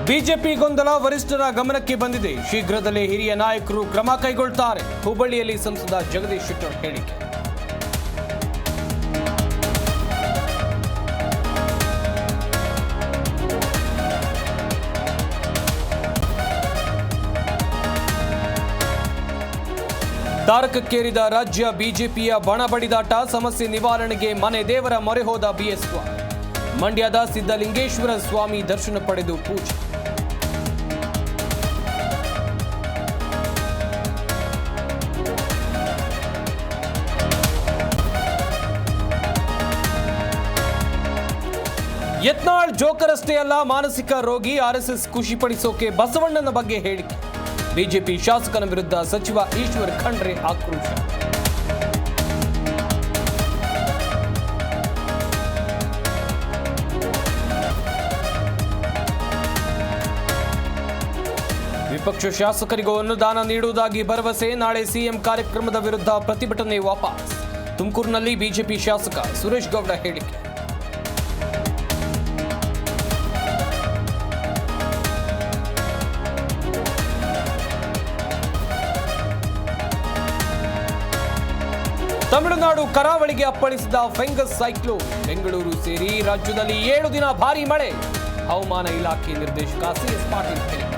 BJP ಗೊಂದಲ ವರಿಷ್ಠರ ಗಮನಕ್ಕೆ ಬಂದಿದೆ. ಶೀಘ್ರದಲ್ಲೇ ಹಿರಿಯ ನಾಯಕರು ಕ್ರಮ ಕೈಗೊಳ್ಳುತ್ತಾರೆ. ಹುಬ್ಬಳ್ಳಿಯಲ್ಲಿ ಸಂಸದ ಜಗದೀಶ್ ಶೆಟ್ಟರ್ ಹೇಳಿಕೆ. ತಾರಕಕ್ಕೇರಿದ ರಾಜ್ಯ ಬಿಜೆಪಿಯ ಬಣ ಬಡಿದಾಟ, ಸಮಸ್ಯೆ ನಿವಾರಣೆಗೆ ಮನೆ ದೇವರ ಮೊರೆ ಹೋದ ಬಿಎಸ್ವೈ. ಮಂಡ್ಯದ ಸಿದ್ದಲಿಂಗೇಶ್ವರ ಸ್ವಾಮಿ ದರ್ಶನ ಪಡೆದು ಪೂಜೆ. ಯತ್ನಾಳ್ ಜೋಕರಷ್ಟೇ ಅಲ್ಲ, ಮಾನಸಿಕ ರೋಗಿ. ಆರ್ಎಸ್ಎಸ್ ಖುಷಿಪಡಿಸೋಕೆ ಬಸವಣ್ಣನ ಬಗ್ಗೆ ಹೇಳಿಕೆ. ಬಿಜೆಪಿ ಶಾಸಕನ ವಿರುದ್ಧ ಸಚಿವ ಈಶ್ವರ್ ಖಂಡ್ರೆ ಆಕ್ರೋಶ. ವಿಪಕ್ಷ ಶಾಸಕರಿಗೂ ಅನುದಾನ ನೀಡುವುದಾಗಿ ಭರವಸೆ. ನಾಳೆ ಸಿಎಂ ಕಾರ್ಯಕ್ರಮದ ವಿರುದ್ಧ ಪ್ರತಿಭಟನೆ ವಾಪಸ್. ತುಮಕೂರಿನಲ್ಲಿ ಬಿಜೆಪಿ ಶಾಸಕ ಸುರೇಶ್ ಗೌಡ ಹೇಳಿಕೆ. ತಮಿಳುನಾಡು ಕರಾವಳಿಗೆ ಅಪ್ಪಳಿಸಿದ ಫೆಂಗಸ್ ಸೈಕ್ಲೋನ್. ಬೆಂಗಳೂರು ಸೇರಿ ರಾಜ್ಯದಲ್ಲಿ 7 ದಿನ ಭಾರೀ ಮಳೆ. ಹವಾಮಾನ ಇಲಾಖೆ ನಿರ್ದೇಶಕ ಸಿಎಸ್ ಪಾಟೀಲ್ ಹೇಳಿಕೆ.